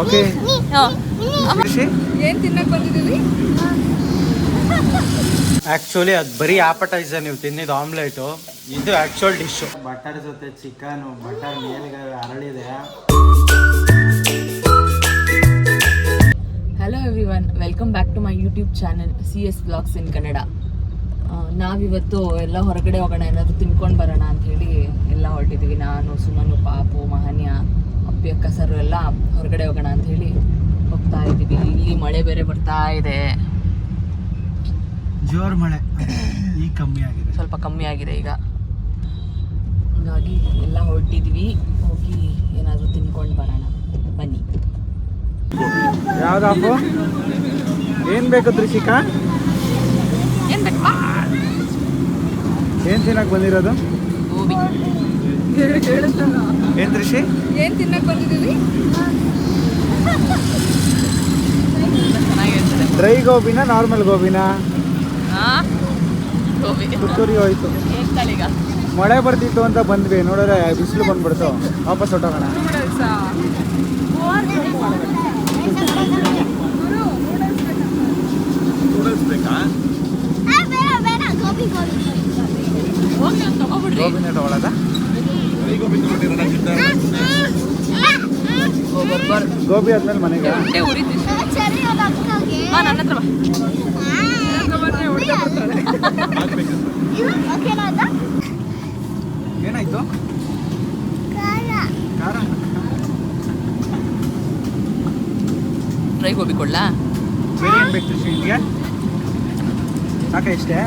Okay ಏನ್ ತಿನ್ನಕ್ ಬಂದಿದ್ದೀವಿ? ಆ್ಯಕ್ಚುಲಿ ಅದು ಬರೀ ಆಪಟೈಸರ್, ನೀವು ತಿನ್ನಿದ್ದು ಆಮ್ಲೆಟು, ಇದು ಆ್ಯಕ್ಚುಯಲ್ ಡಿಶ್ಶು. ಬಟರ್ ಜೊತೆ ಚಿಕನು, ಬಟರ್ ಮೇಲ್ಗಡೆ ಅರಳಿದೆ. Hello everyone, welcome back to my YouTube channel CS Vlogs in Kannada. ನಾವಿವತ್ತು ಎಲ್ಲ ಹೊರಗಡೆ ಹೋಗೋಣ, ಏನಾದರೂ ತಿನ್ಕೊಂಡು ಬರೋಣ ಅಂಥೇಳಿ ಎಲ್ಲ ಹೊರಟಿದ್ದೀವಿ. ನಾನು, ಸುಮನು, ಪಾಪು, ಮಹನ್ಯ, ಅಪ್ಪಿ, ಅಕ್ಕ ಸರು ಎಲ್ಲ ಹೊರಗಡೆ ಹೋಗೋಣ ಅಂಥೇಳಿ ಹೋಗ್ತಾ ಇದ್ದೀವಿ. ಇಲ್ಲಿ ಮಳೆ ಬೇರೆ ಬರ್ತಾ ಇದೆ, ಜೋರು ಮಳೆ. ಈಗ ಕಮ್ಮಿ ಆಗಿದೆ, ಸ್ವಲ್ಪ ಕಮ್ಮಿ ಆಗಿದೆ ಈಗ. ಹಾಗಾಗಿ ಎಲ್ಲ ಹೊರಟಿದ್ವಿ, ಹೋಗಿ ಏನಾದರೂ ತಿನ್ಕೊಂಡು ಬರೋಣ, ಬನ್ನಿ. ಯಾವ್ದಪ್ಪ ಏನು ಬೇಕು ತ್ರಿಷಿಕಾ? ಏನು ಬೇಕು? ಏನು ತಿನ್ನಕ್ಕೆ ಬಂದಿರೋದು? ಗೋಬಿ. ಏನು ತ್ರಿಷಿ? ಏನು ತಿನ್ನಕ್ಕೆ ಬಂದಿದ್ದೀವಿ? ಚೆನ್ನಾಗಿರ್ತದೆ. ಡ್ರೈ ಗೋಬಿನ ನಾರ್ಮಲ್ ಗೋಬಿನ? ಗೋಬಿ ಕುತ್ತೂರಿ ಹೋಯ್ತು. ಈಗ ಮಳೆ ಬರ್ತಿತ್ತು ಅಂತ ಬಂದ್ವಿ, ನೋಡಿದ್ರೆ ಬಿಸಿಲು ಬಂದ್ಬಿಡ್ತು, ವಾಪಸ್ ಹೊಟ್ಟೋಗೋಣ. ಗೋಬಿನೇ ತಗೊಳ್ಳೋದ? ಗೋಬಿ ಆದ್ಮೇಲೆ ಮನೆಗೆ ಏನಾಯ್ತು? ಖಾರ ಡ್ರೈ ಗೋಬಿ ಕೊಡ್ಲಾ? ಬೇರೆ ಏನು ಬೇಕು ನಿಮಗೆ? ಸಾಕ ಇಷ್ಟೇ?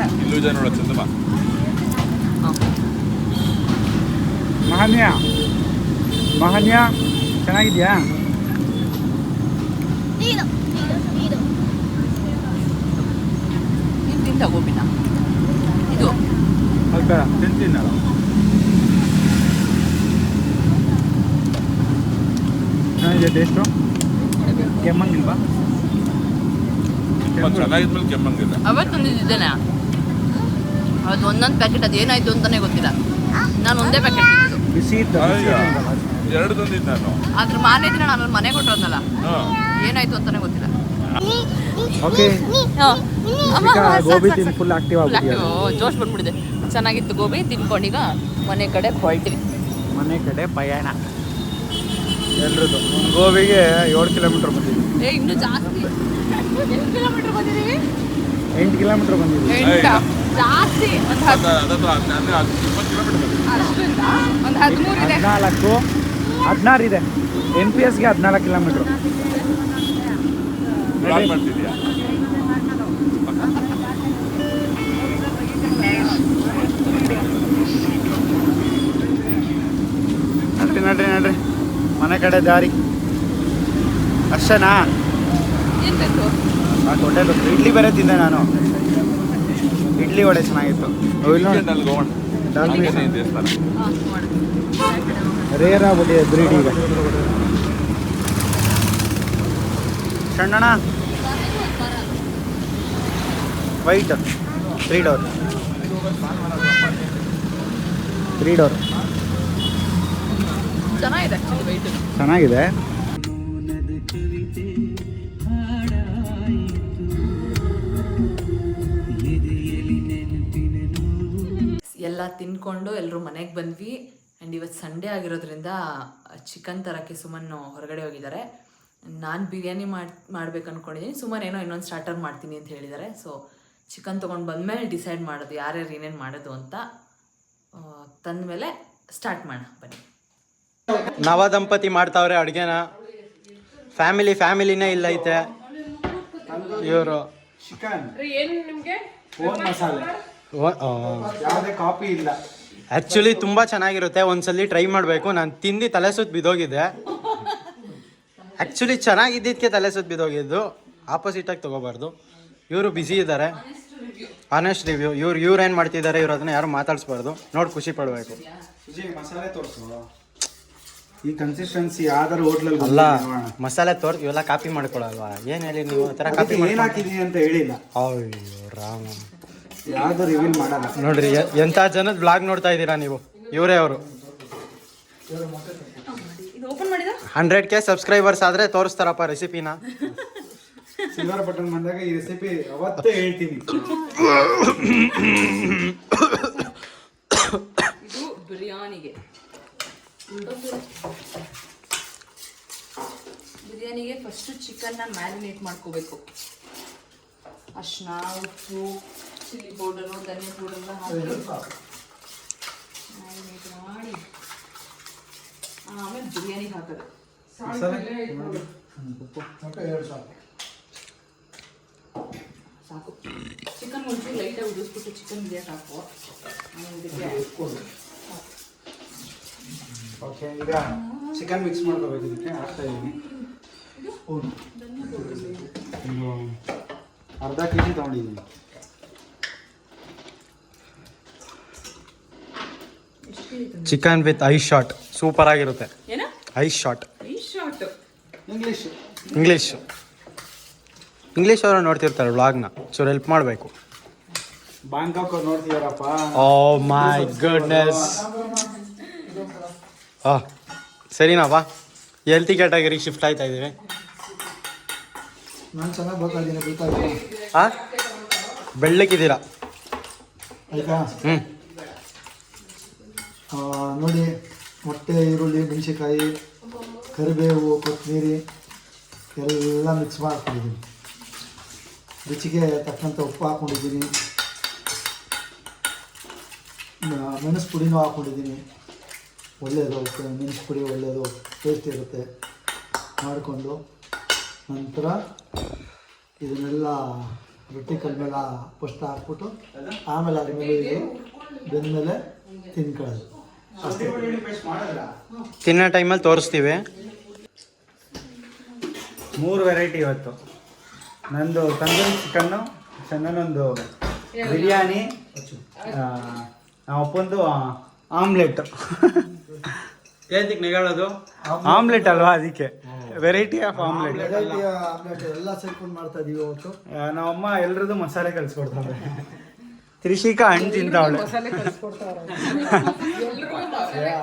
ಮಹನ್ಯ ಮಹನ್ಯ ಚೆನ್ನಾಗಿದ್ಯಾ? ನೀನು ತಿಂತ ಗೋಬಿನ? ಇದು ಸ್ವಲ್ಪ ತಿಂತೀನಿ ನಾನು. ಚೆನ್ನಾಗಿದೆ ಟೇಸ್ಟು. ಕೆಮ್ಮಂಗಿಲ್ವಾ? ಚೆನ್ನಾಗಿದ್ಮೇಲೆ ಕೆಮ್ಮಂಗಿಲ್ಲ. ಅವತ್ತು ತಂದಿದ್ದೇನೆ, ಅವತ್ತು ಒಂದೊಂದು ಪ್ಯಾಕೆಟ್, ಅದು ಏನಾಯ್ತು ಅಂತಾನೆ ಗೊತ್ತಿಲ್ಲ. ನಾನು ಒಂದೇ ಪ್ಯಾಕೆಟ್ ಬಿಸಿ ಇತ್ತು. ಎರಡು ತಂದಿದ್ದು ನಾನು. ಅದ್ರ ಮಾರನೇ ದಿನ ನಾನು ಮನೆ ಕೊಟ್ಟೋದ್ನಲ್ಲ, ಏನಾಯ್ತು ಅಂತಾನೆ ಗೊತ್ತಿಲ್ಲ. ಓಕೆ, ಗೋಬಿ ತಿಂದು ಫುಲ್ ಆಕ್ಟಿವ್ ಆಗ್ಬಿಟ್ಟಿದೆ. ಜೋಶ್ ಬಂದ್ಬಿಟ್ಟಿದೆ. ಚೆನ್ನಾಗಿತ್ತು ಗೋಬಿ ತಿನ್ಕೊಂಡೀಗ ಮನೆ ಕಡೆ ಹೊರಟಿವಿ. ಮನೆ ಕಡೆ ಪಯಣ ಎಲ್ರದ್ದು. ಗೋಬಿಗೆ 7 ಕಿಲೋಮೀಟರ್ ಬಂದಿದ್ವಿ. ಇನ್ನೂ ಜಾಸ್ತಿ. ಎಷ್ಟು ಕಿಲೋಮೀಟರ್ ಬಂದಿದ್ದೀವಿ? 8 ಕಿಲೋಮೀಟರ್ ಬಂದಿದ್ವಿ. ಜಾಸ್ತಿ. ಒಂದು 13 ಇದೆ. 16 ಇದೆ. NPSಗೆ 14 ಕಿಲೋಮೀಟ್ರು. ಮಾಡ್ತಿದ್ಯಾ? ನಡ್ರಿ ಮನೆ ಕಡೆ ದಾರಿ ಅಷ್ಟೇನಾ? ಏನು ಬೇಕು? ಹೋಟೆಲ್ ಇಡ್ಲಿ ಬೇರೆ ತಿಂದೆ ನಾನು. ಇಡ್ಲಿ ವಡೆ ಚೆನ್ನಾಗಿತ್ತು. ರೇರ್ ಆಗ್ಬಿಟ್ಟಿದೆ ಬ್ರೀಡ್ ಈಗ. ಸಣ್ಣಣ ವೈಟ್ 3 ಡೋರ್. ಚೆನ್ನಾಗಿದೆ ಆ್ಯಕ್ಚುಲಿ, ವೈಟ್ ಚೆನ್ನಾಗಿದೆ. ಎಲ್ಲ ತಿನ್ಕೊಂಡು ಎಲ್ಲರೂ ಮನೆಗೆ ಬಂದ್ವಿ. ಆ್ಯಂಡ್ ಇವತ್ತು ಸಂಡೇ ಆಗಿರೋದ್ರಿಂದ ಚಿಕನ್ ತರೋಕ್ಕೆ ಸುಮನ್ ಹೊರಗಡೆ ಹೋಗಿದ್ದಾರೆ. ನಾನು ಬಿರಿಯಾನಿ ಮಾಡ್ಬೇಕು ಅಂದ್ಕೊಂಡಿದ್ದೀನಿ. ಸುಮನ್ ಏನೋ ಇನ್ನೊಂದು ಸ್ಟಾರ್ಟರ್ ಮಾಡ್ತೀನಿ ಅಂತ ಹೇಳಿದ್ದಾರೆ. ಸೊ ಚಿಕನ್ ತೊಗೊಂಡು ಬಂದಮೇಲೆ ಡಿಸೈಡ್ ಮಾಡೋದು ಯಾರ್ಯಾರು ಏನೇನು ಮಾಡೋದು ಅಂತ. ತಂದಮೇಲೆ ಸ್ಟಾರ್ಟ್ ಮಾಡೋಣ ಬನ್ನಿ. ನವ ದಂಪತಿ ಮಾಡ್ತಾವ್ರೆ ಅಡುಗೆನ. ಫ್ಯಾಮಿಲಿನೇ ಇಲ್ಲ ಐತೆ. ಇವರು ಚಿಕನ್ ಓನ್ ಮಸಾಲೆ, ಯಾವುದೇ ಕಾಪಿ ಇಲ್ಲ. ಆ್ಯಕ್ಚುಲಿ ತುಂಬ ಚೆನ್ನಾಗಿರುತ್ತೆ, ಒಂದ್ಸಲಿ ಟ್ರೈ ಮಾಡಬೇಕು. ನಾನು ತಿಂದು ತಲೆ ಸುತ್ತ ಬಿದ್ದೋಗಿದ್ದೆ. ಆ್ಯಕ್ಚುಲಿ ಚೆನ್ನಾಗಿದ್ದಕ್ಕೆ ತಲೆ ಸುತ್ತ ಬಿದ್ದೋಗಿದ್ದು. ಆಪೋಸಿಟಾಗಿ ತೊಗೋಬಾರ್ದು. ಇವರು ಬ್ಯುಸಿ ಇದ್ದಾರೆ. Honest review. ಇವ್ರು ಏನು ಮಾಡ್ತಿದ್ದಾರೆ, ಇವ್ರು ಅದನ್ನ ಯಾರು ಮಾತಾಡಿಸ್ಬಾರ್ದು. ನೋಡಿ ಖುಷಿ ಪಡಬೇಕು. ಮಸಾಲೆ ತೋರಿಸು. ಈ ಕನ್ಸಿಸ್ಟೆನ್ಸಿ ಯಾವ್ದಾರು ಹೋಟ್ಲಲ್ಲಿ ಅಲ್ಲ, ಮಸಾಲೆ ತೋರ್ಸಿ ಇವೆಲ್ಲ ಕಾಪಿ ಮಾಡ್ಕೊಳಲ್ವಾ? ಏನು ಹೇಳಿ ನೀವು ಆ ಥರ ಕಾಪಿ ಏನು ಹಾಕಿದೀನಿ ಅಂತ ಹೇಳಿಲ್ಲ. ಅಯ್ಯೋ ರಾಮ, ಯಾವುದು ರಿವೀಲ್ ಮಾಡಲ್ಲ. ನೋಡ್ರಿ ಎಂಥ ಜನದ ಬ್ಲಾಗ್ ನೋಡ್ತಾ ಇದ್ದೀರಾ ನೀವು. ಇವರೇ ಅವರು. ಓಪನ್ ಮಾಡಿದ 100K ಸಬ್ಸ್ಕ್ರೈಬರ್ಸ್ ಆದರೆ ತೋರಿಸ್ತಾರಪ್ಪ ರೆಸಿಪಿನ. ಸಿಲ್ವರ್ ಬಟನ್ ಬಂದಾಗ ಈ ರೆಸಿಪಿ ಅವತ್ತೇ ಹೇಳ್ತೀನಿ. ಇದು ಬಿರಿಯಾನಿಗೆ ಫಸ್ಟು ಚಿಕನ್ನ ಮ್ಯಾರಿನೇಟ್ ಮಾಡ್ಕೋಬೇಕು. ಅರ್ಶಿನ, ಉಪ್ಪು, ಚಿಲ್ಲಿ ಪೌಡರು, ಧನಿಯಾ ಪೌಡರ್ನ ಹಾಕಿ ಮ್ಯಾರಿನೇಟ್ ಮಾಡಿ ಆಮೇಲೆ ಬಿರಿಯಾನಿಗೆ ಹಾಕೋದು. ಸಾಕು. ಚಿಕನ್ ಒಂಚೂರು ಲೈಟಾಗಿ ಉಡಿಸ್ಬಿಟ್ಟು ಚಿಕನ್ ಬಿರಿಯಾನಿ ಹಾಕುವ. ಓಕೆ, ಈಗ ಚಿಕನ್ ಮಿಕ್ಸ್ ಮಾಡ್ಕೋಬೇಕು. ಇದಕ್ಕೆ ಹಾಕ್ತಾ ಇದ್ದೀನಿ. ಅರ್ಧ kg ತೊಗೊಂಡಿದ್ದೀನಿ. Chicken with ice shot super ಆಗಿರುತ್ತೆ. ಏನ ಐಸ್ ಶಾಟ್ ಇಂಗ್ಲೀಷ್ ಇಂಗ್ಲೀಷ್ ಅವರು ನೋಡ್ತಿರ್ತಾರೆ ವ್ಲಾಗ್ನ, ಚೂರು ಹೆಲ್ಪ್ ಮಾಡಬೇಕು. ಬ್ಯಾಂಕಾಕ್ ಅವ್ರು ನೋಡ್ತಿದಾರಪ್ಪ. ಓ ಮೈ ಗುಡ್ನೆಸ್. ಸರಿನಾವಾ, ಹೆಲ್ತಿ ಕ್ಯಾಟಗರಿಗೆ ಶಿಫ್ಟ್ ಆಯ್ತಾ ಇದ್ದೀವಿ. ನಾನು ಚೆನ್ನಾಗಿ ಬೇಕಾಗಿದ್ದೀನಿ, ಬೇಕಾಗಿಲ್ಲ ಬೆಳ್ಳಕ್ಕಿದ್ದೀರಾ ಆಯ್ತಾ? ನೋಡಿ, ಮೊಟ್ಟೆ, ಈರುಳ್ಳಿ, ಮೆಣಸಿನ್ಕಾಯಿ, ಕರಿಬೇವು, ಕೊತ್ತಂಬರಿ ಎಲ್ಲ ಮಿಕ್ಸ್ ಮಾಡ್ಕೊಂಡಿದ್ದೀನಿ. ರುಚಿಗೆ ತಕ್ಕಂಥ ಉಪ್ಪು ಹಾಕ್ಕೊಂಡಿದ್ದೀನಿ. ಮೆಣಸು ಪುಡಿನೂ ಹಾಕ್ಕೊಂಡಿದ್ದೀನಿ. ಒಳ್ಳೆಯದು, ಮೆಣಸು ಪುಡಿ ಒಳ್ಳೆಯದು, ಟೇಸ್ಟ್ ಇರುತ್ತೆ. ಮಾಡಿಕೊಂಡು ನಂತರ ಇದನ್ನೆಲ್ಲ ರೊಟ್ಟಿ ಕಲ್ ಮೇಲೆ ಫಸ್ಟ್ ಹಾಕ್ಬಿಟ್ಟು ಆಮೇಲೆ ಅದ್ರ ಮೇಲೆ ಇದು ಬೆಂದಮೇಲೆ ತಿನ್ಕೊಳ್ಳೋದು. ತಿನ್ನೋ ಟೈಮಲ್ಲಿ ತೋರಿಸ್ತೀವಿ. 3 ವೆರೈಟಿ ಇವತ್ತು. ನಂದು ತಂದೂರಿ ಚಿಕನ್ನು, ಚೆನ್ನನೊಂದು ಬಿರಿಯಾನಿ, ಅಪ್ಪಂದು ಆಮ್ಲೆಟ್. ಏನಕ್ಕೆ ನೆಗಾಡೋದು? ಆಮ್ಲೆಟ್ ಅಲ್ವಾ, ಅದಕ್ಕೆ variety of omelette. Variety omelette ಎಲ್ಲ ಸೇರ್ಕೊಂಡು ಮಾಡ್ತಾ ಇದೀವಿ ಇವತ್ತು. ನಮ್ಮಮ್ಮ ಎಲ್ರದ್ದು ಮಸಾಲೆ ಕಲಿಸ್ಕೊಡ್ತಾರೆ. ತ್ರಿಷಿಕಾ ಹಣ್ಣು ತಿಂತಾವಳೆ.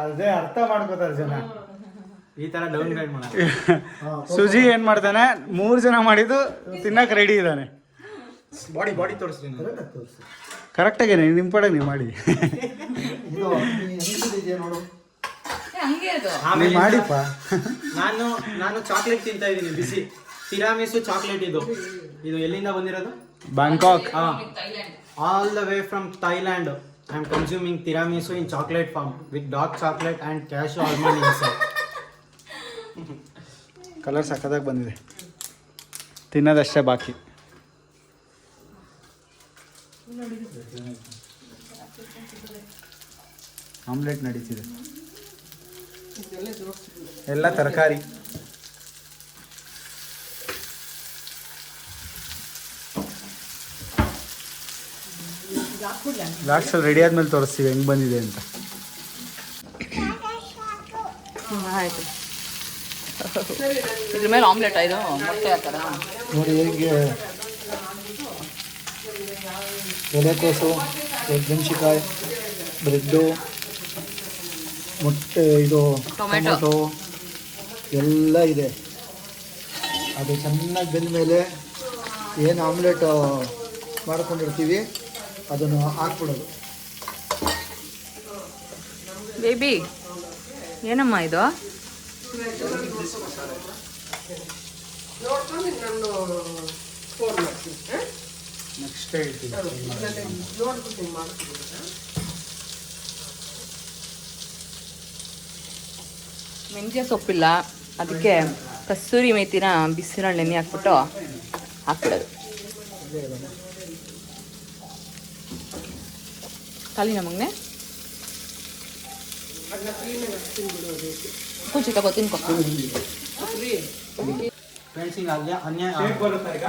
ಅದೇ ಅರ್ಥ ಮಾಡ್ಕೋತಾರೆ ಜನ. ಈ ತರ ಡೌನ್ ಗ್ರೇಡ್ ಮಾಡ. ಸುಜಿ ಏನ್ ಮಾಡ್ತಾನೆ, 3 ಜನ ಮಾಡಿದ್ದು ತಿನ್ನಕ್ ರೆಡಿ ಇದ್ದಾನೆ. ಬಾಡಿ ತೋರಿಸ್ತೀನಿ. ಕರೆಕ್ಟಾಗಿ ನಿಮ್ಮ ಪಡೆ ನೀವು ಮಾಡಿ. ಇದು ಹೆಂಗಿದೆಯಾ ನೋಡು. ಹಂಗೆ ಅದು ನೀವು ಮಾಡಿಪ್ಪ. ನಾನು ಚಾಕ್ಲೇಟ್ ತಿಂತಾ ಇದ್ದೀನಿ, ಬಿಸಿ ತಿರಾಮಿಸು ಚಾಕ್ಲೇಟ್. ಇದು ಎಲ್ಲಿಂದ ಬಂದಿರೋದು? Bangkok. All the way from Thailand. I am consuming tiramisu in chocolate form with dark chocolate and cashew almond inside. Colour ಸಕ್ಕದಾಗಿ ಬಂದಿದೆ, ತಿನ್ನೋದಷ್ಟೇ ಬಾಕಿ. ಆಮ್ಲೆಟ್ ನಡೀತಿದೆ, ಎಲ್ಲ ತರಕಾರಿ. ಲಾಸ್ಟಲ್ಲಿ ರೆಡಿ ಆದ್ಮೇಲೆ ತೋರಿಸ್ತೀವಿ ಹೆಂಗ್ ಬಂದಿದೆ ಅಂತ. ಆಯ್ತು. ಇದ್ರ ಮೇಲೆ ಆಮ್ಲೆಟ್ ಇದು ಮೊಟ್ಟೆ ಹಾಕದ ನೋಡಿ ಹೇಗೆ ಎಲೆಕೋಸು, ಮೆಣಸಿನ್ಕಾಯಿ, ಬ್ರೆಡ್ಡು, ಮೊಟ್ಟೆ, ಇದು ಟೊಮೆಟೊ ಎಲ್ಲ ಇದೆ. ಅದು ಚೆನ್ನಾಗಿ ಬೆಂದ ಮೇಲೆ ಏನು ಆಮ್ಲೆಟ್ ಮಾಡ್ಕೊಂಡಿರ್ತೀವಿ ಅದನ್ನು ಹಾಕ್ಬಿಡೋದು. ಬೇಬಿ ಏನಮ್ಮ ಇದು? ನೆಕ್ಸ್ಟ್ ಹೇಳ್ತೀನಿ. ಮೆಂತ್ಯ ಸೊಪ್ಪಿಲ್ಲ, ಅದಕ್ಕೆ ಕಸ್ತೂರಿ ಮೇಥಿನ ಬಿಸಿನಲ್ಲಿ ನೆನೆ ಹಾಕ್ಬಿಟ್ಟು ಹಾಕ್ಬಿಡೋದು. ಖಾಲಿ ನಮಗ್ನೆ ಕುಚಿ ತಗೋ ತಿನ್ಕೊ. ಫ್ರೆಂಡ್ಸ್, ಈಗ ಅನ್ಯ ಶೇಪ್ ಬರುತ್ತಾ ಈಗ?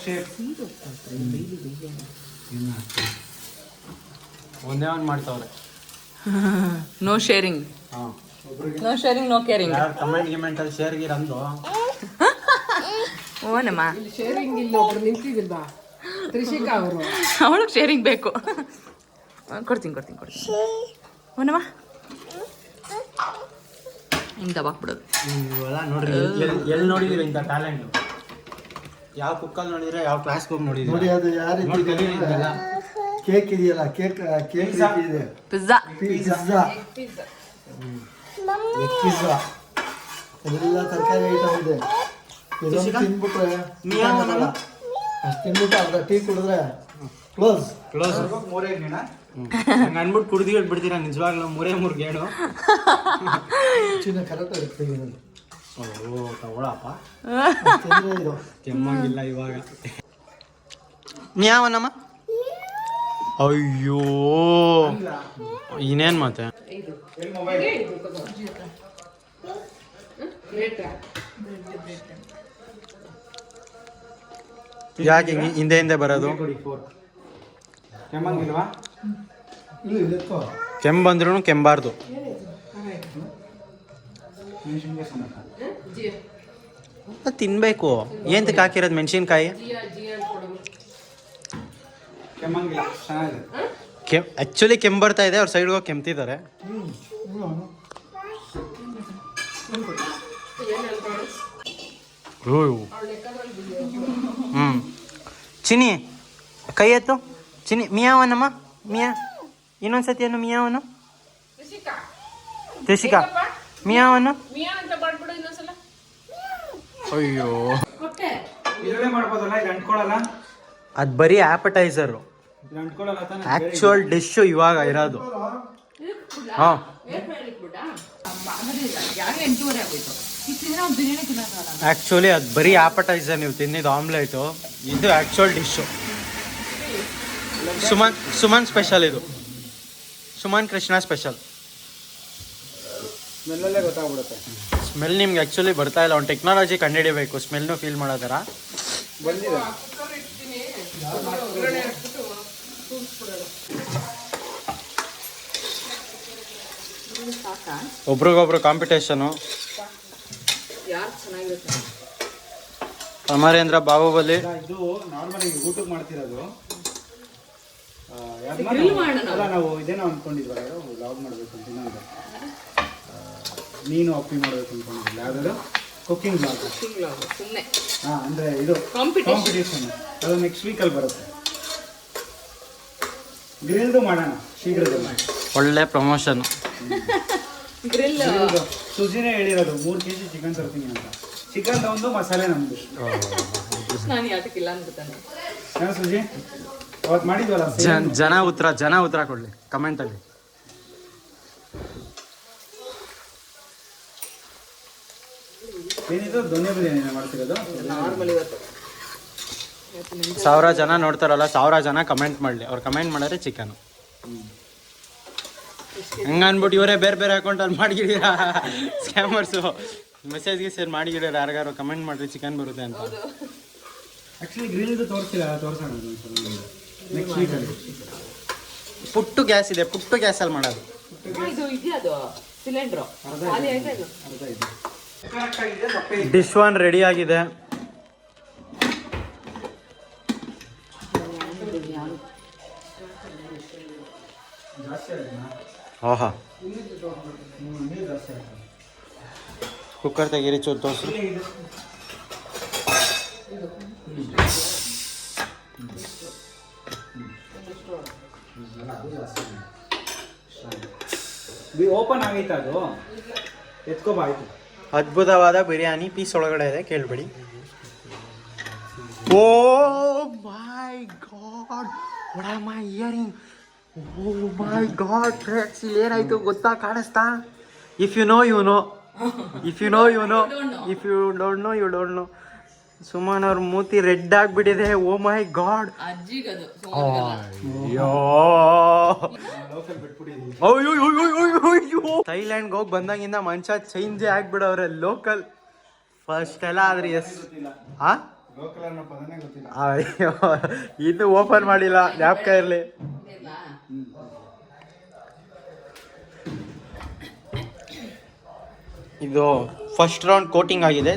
ಶೇಪ್ ಒಂದೇ ಒಂದು ಮಾಡ್ತಾವ್ರೆ. No sharing, no sharing, no caring. ಕಮೆಂಟಲ್ಲಿ ಶೇರ್ ಗೀರ್ ಅಂದು ಓನಮ್ಮ, ಶೇರಿಂಗ್ ಇಲ್ಲ, ಒಬ್ರು ನಿಂತಿದ್ದಿಲ್ಲ ತ್ರಿಷಿಕಾ ಅವರು. ಅವಳಿಗೆ ಶೇರಿಂಗ್ ಬೇಕು. ಕೊಡ್ತೀನಿ ಓನಮ್ಮ. ಹಿಂಗೆ ದಬಾಕ್ಬಿಡೋದು. ಇವೆಲ್ಲ ನೋಡ್ರಿ ಎಲ್ಲಿ ನೋಡಿದಿರಿ ಇಂಥ ಟ್ಯಾಲೆಂಟ್? ಯಾವ ಕುಕ್ಕಲ್ಲಿ ನೋಡಿದ್ರೆ ಯಾವ ಕ್ಲಾಸ್ಗೆ ಹೋಗಿ ನೋಡಿ ನೋಡಿದ್ರಿ? ಅದು ಯಾವ ರೀತಿ ಇದೆ? ಕೇಕ್ ಇದೆಯಲ್ಲ, ಕೇಕ್ ಇದೆ, ಪಿಜ್ಜಾ ಪಿಜ್ಜಾ, ಎಗ್ ಪಿಜ್ಜಾ, ಎಲ್ಲ ತರಕಾರಿ ಐಟಮ್ ಇದೆ. ಇದೊಂದು ತಿನ್ಬಿಟ್ರೆ ಆಗಲ್ಲ. ಅಷ್ಟು ತಿನ್ಬಿಟ್ಟು ಅರ್ಧ ಟೀ ಕುಡಿದ್ರೆ ಕ್ಲೋಸ್. ಹಂಗೆ ಅನ್ಬಿಟ್ಟು ಕುಡ್ದು ಬಿಡ್ತೀರಾ ನಿಜವಾಗ್ಲೂ 3 ಗೇಣು. ಚಿನ್ನ ಕರೆಕ್ಟ್ ಆಗುತ್ತೆ ಇದರಲ್ಲಿ. ಓ ತಗೊಳಪ್ಪ, ತಿಂದ್ರೆ ಇದು ಕೆಮ್ಮಂಗಿಲ್ಲ ಇವಾಗ. ಮ್ಯಾವನಮ್ಮ. ಅಯ್ಯೋ ಇನ್ನೇನು ಮತ್ತೆ ಯಾಕೆ ಹಿಂದೆ ಹಿಂದೆ ಬರೋದು? ಕೆಮ್ಮಂಗಿಲ್ವಾ? ಇಲ್ಲಿ ಎತ್ಕೋ. ಕೆಮ್ಮು ಬಂದ್ರೂ ಕೆಮ್ಮಬಾರ್ದು. ತಿನ್ಬೇಕು. ಏಂತಕ್ಕೆ ಹಾಕಿರೋದು ಮೆಣಸಿನ್ಕಾಯಿ? ಕೆಮ್ಮಂಗಿಲ್ಲ, ಚೆನ್ನಾಗಿದೆ. ಆ್ಯಕ್ಚುಲಿ ಕೆಮ್ಮು ಬರ್ತಾ ಇದೆ, ಅವ್ರ ಸೈಡ್ಗೆ ಹೋಗಿ ಕೆಮ್ತಿದ್ದಾರೆ. ಚಿನಿ ಕೈ ಎತ್ತು. ಚಿನಿ ಮಿಯಾವನಮ್ಮ, ಮಿಯಾ. ಇನ್ನೊಂದ್ಸತಿ ಅನ್ನು ಮಿಯಾವನು. ತ್ರಿಷಿಕಾ ಮಿಯಾವನು. ಅಯ್ಯೋ ಇದರಲ್ಲೇ ಮಾಡ್ಬೋದಲ್ಲ, ಇದು ಅಂಟ್ಕೊಳ್ಳಲ್ಲ? ಅದು ಬರೀ ಆ್ಯಪಟೈಸರು. ಇದು ಅಂಟ್ಕೊಳ್ಳಲ್ಲ ತಾನೆ? ಆ್ಯಕ್ಚುಯಲ್ ಡಿಶ್ಶು ಇವಾಗ ಇರೋದು. ಹಾಂ ಆ್ಯಕ್ಚುಲಿ ಅದು ಬರೀ ಆ್ಯಪಟೈಸರ್. ನೀವು ತಿನ್ನಿದ್ದು ಆಮ್ಲೆಟು, ಇದು ಆ್ಯಕ್ಚುಯಲ್ ಡಿಶ್ಶು. ಸುಮನ್ ಸ್ಪೆಷಲ್ ಇದು. ಸುಮನ್ ಕೃಷ್ಣ ಸ್ಪೆಷಲ್. ಸ್ಮೆಲ್ಲಲ್ಲೇ ಗೊತ್ತಾಗ್ಬಿಡುತ್ತೆ. ಸ್ಮೆಲ್ ನಿಮ್ಗೆ ಆ್ಯಕ್ಚುಲಿ ಬರ್ತಾ ಇಲ್ಲ. ಒಂದು ಟೆಕ್ನಾಲಜಿ ಕಂಡುಹಿಡಿಬೇಕು ಸ್ಮೆಲ್ನು ಫೀಲ್ ಮಾಡೋ ಥರ. ಬಂದಿದೆ. ಒಬ್ರಿಗೊಬ್ರು ಕಾಂಪಿಟೇಷನು. ಅಮರೇಂದ್ರ ಬಾಹುಬಲಿ. ಇದು ನಾರ್ಮಲ್ ಊಟಕ್ಕೆ ಮಾಡ್ತಿರೋದು. ಅಲ್ಲ, ನಾವು ಇದೇನೋ ಅಂದ್ಕೊಂಡಿದ್ವಲ್ಲ, ವ್ಲಾಗ್ ಮಾಡಬೇಕು ಅಂತ. ಇನ್ನೊಂದು ನೀನು ಅಪ್ಪಿ ಮಾಡಬೇಕು ಅಂದ್ಕೊಂಡಿದ್ದಿಲ್ಲ, ಯಾವ್ದಾದ್ರು ಕುಕ್ಕಿಂಗ್ ವ್ಲಾಗ್. ಹಾಂ, ಅಂದರೆ ಇದು ಕಾಂಪಿಟೇಷನ್. ಅದು ನೆಕ್ಸ್ಟ್ ವೀಕಲ್ಲಿ ಬರುತ್ತೆ. ಗ್ರಿಲ್ದು ಮಾಡೋಣ ಶೀಘ್ರದಲ್ಲಿ. ಒಳ್ಳೆ ಪ್ರಮೋಷನ್. ಸುಜಿನೇ ಹೇಳಿರೋದು 3 kg ಚಿಕನ್ ತರ್ತೀನಿ ಅಂತ. ಚಿಕನ್ ಒಂದು ಮಸಾಲೆ ನಮ್ದು. ಹಾಂ ಸುಜಿ, ಅವತ್ತು ಮಾಡಿದ್ವಲ್ಲ. ಜನ ಉತ್ತರ ಕೊಡಲಿ ಕಮೆಂಟಲ್ಲಿ. ಏನಿದು ದೊಣ್ಣೆ ಬಿರಿಯಾನಿ ಮಾಡ್ತಿರೋದು? 1000 ಜನ ನೋಡ್ತಾರಲ್ಲ, 1000 ಜನ ಕಮೆಂಟ್ ಮಾಡಲಿ. ಅವ್ರು ಕಮೆಂಟ್ ಮಾಡಿದ್ರೆ ಚಿಕನು. ಹಂಗೆ ಅಂದ್ಬಿಟ್ಟು ಇವರೇ ಬೇರೆ ಬೇರೆ ಅಕೌಂಟಲ್ಲಿ ಮಾಡಿಗಿದ್ದೀರಾ ಸ್ಕ್ಯಾಮರ್ಸು. ಮೆಸೇಜ್ಗೆ ಸೇರ್ ಮಾಡಿಗಿಡೋರು ಯಾರಿಗಾರು ಕಮೆಂಟ್ ಮಾಡಿರಿ ಚಿಕನ್ ಬರುತ್ತೆ ಅಂತ. ಆ್ಯಕ್ಚುಲಿ ಗ್ರಿಲ್ದು ತೋರಿಸ್ತಿಲ್ಲ, ತೋರಿಸೋಣ ನೆಕ್ಸ್ಟ್ ವೀಕಲ್ಲಿ. ಪುಟ್ಟು ಗ್ಯಾಸ್ ಇದೆ, ಪುಟ್ಟು ಗ್ಯಾಸಲ್ಲಿ ಮಾಡೋದು. ಡಿಶ್ ಒನ್ ರೆಡಿ ಆಗಿದೆ. ಓಹಾ, ಕುಕ್ಕರ್ ತೆಗೀರಿ, ಚೂರು ತೋರಿಸು. ಓಪನ್ ಆಗೈತೆ, ಅದು ಎತ್ಕೋಬಾ. ಆಯ್ತು, ಅದ್ಭುತವಾದ ಬಿರಿಯಾನಿ ಪೀಸ್ ಒಳಗಡೆ ಇದೆ, ಕೇಳ್ಬೇಡಿ. Oh my God, what am I hearing? Oh my God friends, ಇಲ್ಲಿ ಏನಾಯ್ತು ಗೊತ್ತಾ? ಕಾಣಿಸ್ತಾ? If you know you know, if you know you know, if you don't know you don't know. Suman ಅವ್ರ ಮೂತಿ ರೆಡ್ ಆಗಿಬಿಟ್ಟಿದೆ. ಓ ಮೈ ಗಾಡ್, ಥೈಲ್ಯಾಂಡ್ಗೆ ಹೋಗಿ ಬಂದಾಗಿಂದ ಮನುಷ್ಯ ಚೇಂಜೇ ಆಗ್ಬಿಡವ್ರೆ. ಲೋಕಲ್ ಫಸ್ಟ್ ಎಲ್ಲ ಆದ್ರೆ ಎಸ್. ಹಾ, ಅಯ್ಯೋ, ಇನ್ನು ಓಪನ್ ಮಾಡಿಲ್ಲ, ಜ್ಞಾಪಕ ಇರಲಿ. ಇದು ಫಸ್ಟ್ ರೌಂಡ್ ಕೋಟಿಂಗ್ ಆಗಿದೆ.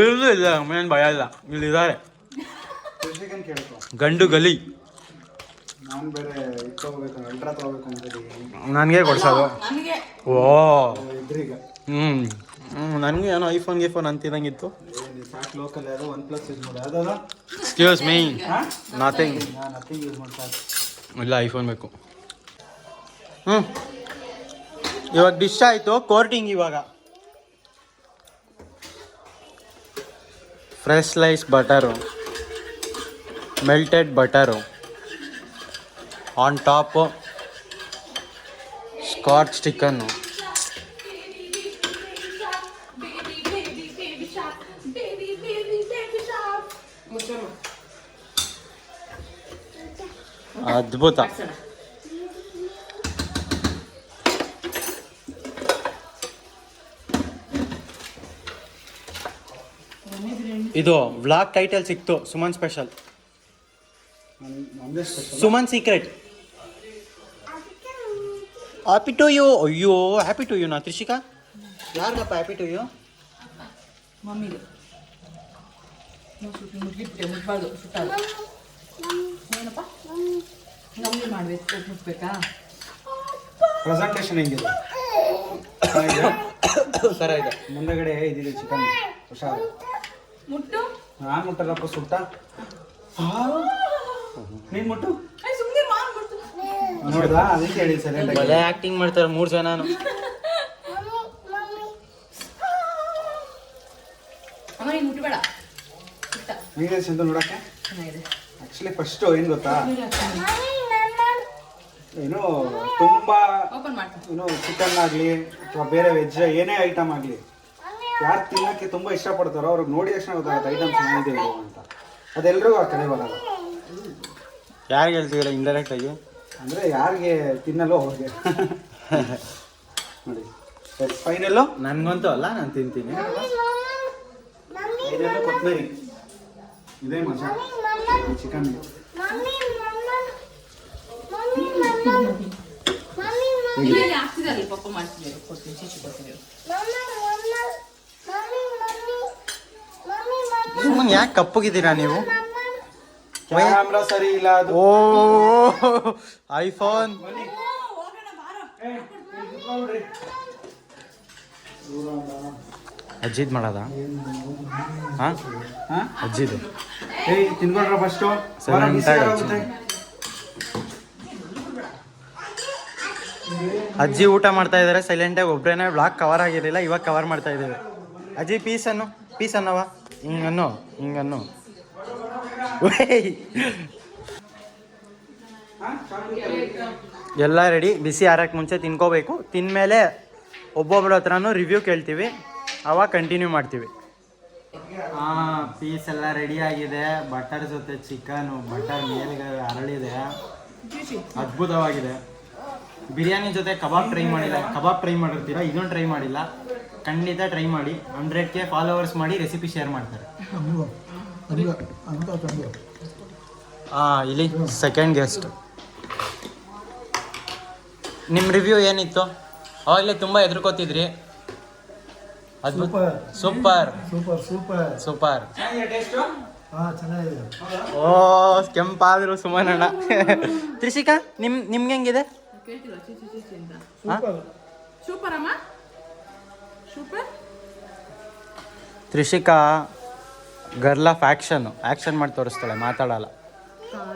ಇಲ್ಲ ಇಲ್ಲ, ಮೇನ್ ಭಯ ಇಲ್ಲ, ಇಲ್ಲಿದ್ದಾರೆ. ಏನು ಕೇಳ್ಕೊ. ಗಂಡು ಗಲಿ. ನಾನು ಬೇರೆ ಇದು ತೊಗೋಬೇಕು, ಅಲ್ಟ್ರಾ ತೊಗೋಬೇಕು ಅಂತಿದ್ದೀನಿ. ನನಗೆ ಕೊಡ್ಸೋದು. ನನಗೆ ಓ ಇದ್ರೀಗ ನನಗೆ ಏನೋ ಐಫೋನ್ ಗೀಫೋನ್ ಅಂತಿದಂಗಿತ್ತು. ಸಾಕು ಲೋಕಲ್ ಯಾವುದು OnePlus ಯೂಸ್ ಮಾಡಿ. ಯಾವುದಲ್ಲ ಎಕ್ಸ್ಕ್ಯೂಸ್ ಮೀ, ನಥಿಂಗ್. ನಾನು ನಥಿಂಗ್ ಯೂಸ್ ಮಾಡ್ತಾ ಇಲ್ಲ ಐಫೋನ್ ಬೇಕು. ಇವಾಗ ಡಿಶ್ ಆಯಿತು, ಕೋರ್ಟಿಂಗ್ ಇವಾಗ. Fresh slice butter, melted butter, on top scotch chicken. ಅದ್ಭುತ. ಇದು ವ್ಲಾಗ್ ಟೈಟಲ್ ಸಿಕ್ತು, ಸುಮನ್ ಸ್ಪೆಷಲ್. ನಮ್ಮದೇ special. Suman secret. Happy to you. ಅಯ್ಯೋ ಹ್ಯಾಪಿ ಟು ಯು ನಾ ತ್ರಿಷಿಕಾ. ಯಾರಿಗಪ್ಪ ಹ್ಯಾಪಿ ಟು ಯು? ಮಮ್ಮಿಗೆ ಮುಟ್ಬಿಟ್ಟೆ, ಮುಟ್ಬಾರ್ದು, ಸುಟ್ಟಾಗ ಏನಪ್ಪ ನಮ್ಗೆ ಮಾಡ್ಬೇಕು, ಮುಟ್ಬೇಕಾ? ಪ್ರೆಸೆಂಟೇಷನ್ ಹೆಂಗಿದೆ? ಸರ ಇದೆ. ಮುಂದಗಡೆ ಇದಿದೆ ಚಿಕನ್ ಹುಷಾರು. ಮುಟ್ಟು ನಾನು ಮುಟ್ಟಲ್ಲಪ್ಪ, ಸುಟ್ಟ. ನೀನು ಮುಟ್ಟು ಸುಮ್ಮನೆ ಮಾಡ್ಬಿಡ್ತು. ನೋಡ್ದಾ, ಅದಕ್ಕೆ ಹೇಳಿ ಸೈಲೆಂಟ್ ಒಳ್ಳೆ ಆ್ಯಕ್ಟಿಂಗ್ ಮಾಡ್ತಾರೆ 3 ಜನ. ಅಮ್ಮ ನೀನು ಮುಟ್ಬೇಡ. ಹೇಗಿದೆ ಚಂದ ನೋಡಕ್ಕೆ? ಚೆನ್ನಾಗಿದೆ. ಆ್ಯಕ್ಚುಲಿ ಫಸ್ಟು ಏನು ಗೊತ್ತಾ, ಏನು ತುಂಬ ಓಪನ್ ಮಾಡ್ತೀನಿ. ಏನು ಚಿಕನ್ ಆಗಲಿ ಅಥವಾ ಬೇರೆ ವೆಜ್ ಏನೇ ಐಟಮ್ ಆಗಲಿ, ಯಾರು ತಿನ್ನೋಕ್ಕೆ ತುಂಬ ಇಷ್ಟಪಡ್ತಾರೋ ಅವ್ರಿಗೆ ನೋಡಿ ತಕ್ಷಣ ಗೊತ್ತಾಗುತ್ತೆ ಐಟಮ್ ಚೆನ್ನಾಗಿದೆ ಇವು ಅಂತ. ಅದೆಲ್ಲರಿಗೂ ಆ ಕಡೆ ಬರಲ್ಲ. ಯಾರಿಗೆ ಹೇಳ್ತೀರಾ ಇಂಡೈರೆಕ್ಟ್ ಆಗಿ? ಅಂದರೆ ಯಾರಿಗೆ ತಿನ್ನಲ್ಲೋ ಅವ್ರಿಗೆ. ನೋಡಿ ಫೈನಲ್ಲು ನನಗಂತೂ ಅಲ್ಲ, ನಾನು ತಿಂತೀನಿ. ಫೈನಲ್ಲು ಕೊತ್ತಂಬರಿ. ಇದೇ ಮಜಾ ಚಿಕನ್. ಇಲ್ಲಿ ಆಗ್ತಿದ್ದಾರೆ, ಪಪ್ಪ ಮಾಡ್ತಿದ್ದಾರೆ, ಕೊಡ್ತೀನಿ, ಚೀಚಿ ಕೊಡ್ತೀನಿ. ಸುಮ್ಮನೆ ಯಾಕೆ ಕಪ್ಪಗಿದ್ದೀರಾ ನೀವು? ಕ್ಯಾಮ್ರಾ ಸರಿ ಇಲ್ಲ ಅದು. ಓ ಐಫೋನ್. ಅಜ್ಜಿದ್ ಮಾಡೋದ? ಹಾಂ ಹಾಂ ಅಜ್ಜಿದು. ಏಯ್ ತಿನ್ಕೊಂಡ್ರ ಫಸ್ಟು. ಅಜ್ಜಿ ಊಟ ಮಾಡ್ತಾ ಇದ್ದಾರೆ ಸೈಲೆಂಟಾಗಿ. ಒಬ್ಬರೇನೆ ಬ್ಲಾಗ್ ಕವರ್ ಆಗಿರಲಿಲ್ಲ, ಇವಾಗ ಕವರ್ ಮಾಡ್ತಾ ಇದ್ದೀವಿ. ಅಜ್ಜಿ ಪೀಸ್ ಅನ್ನವ, ಹಿಂಗನ್ನು. ಎಲ್ಲ ರೆಡಿ. ಬಿಸಿ ಆರಕ್ಕೆ ಮುಂಚೆ ತಿನ್ಕೋಬೇಕು. ತಿಂದಮೇಲೆ ಒಬ್ಬೊಬ್ಬರ ಹತ್ರನೂ ರಿವ್ಯೂ ಕೇಳ್ತೀವಿ, ಅವಾಗ ಕಂಟಿನ್ಯೂ ಮಾಡ್ತೀವಿ. ಪೀಸ್ ಎಲ್ಲ ರೆಡಿ ಆಗಿದೆ. ಬಟರ್ ಜೊತೆ ಚಿಕನು, ಬಟರ್ ಮೇಲ್ಗೆ ಅರಳಿದೆ, ಅದ್ಭುತವಾಗಿದೆ. ಬಿರಿಯಾನಿ ಜೊತೆ ಕಬಾಬ್ ಟ್ರೈ ಮಾಡಿಲ್ಲ. ಕಬಾಬ್ ಟ್ರೈ ಮಾಡಿರ್ತೀರಾ, ಇದನ್ನು ಟ್ರೈ ಮಾಡಿಲ್ಲ. ಖಂಡಿತ ಟ್ರೈ ಮಾಡಿ. 100K ಫಾಲೋವರ್ಸ್ ಮಾಡಿ ರೆಸಿಪಿ ಶೇರ್ ಮಾಡ್ತಾರೆ. ಇಲ್ಲಿ ಸೆಕೆಂಡ್ ಗೆಸ್ಟ್. ನಿಮ್ಮ ರಿವ್ಯೂ ಏನಿತ್ತು? ಅವಾಗಲೇ ತುಂಬ ಹೆದರ್ಕೋತಿದ್ರಿ. ಅದು ಸೂಪರ್ ಸೂಪರ್ ಸೂಪರ್ ಸೂಪರ್. ಹಾಂ ಚೆನ್ನಾಗಿದೆ. ಓ ಕೆಂಪಾದ್ರು ಸುಮನಣ್ಣ. ತ್ರಿಷಿಕಾ ನಿಮ್ಗೆ ಹೆಂಗಿದೆ? ಕೇಳ್ತಿಲ್ವಾ ಚೀಚಿ ಚೀಚಿ ಅಂತ? ಸೂಪರ್. ಸೂಪರ್ ಅಮ್ಮ, super. Trishika girl of action ಮಾಡಿ ತೋರಿಸ್ತಾಳೆ, ಮಾತಾಡಲ್ಲ.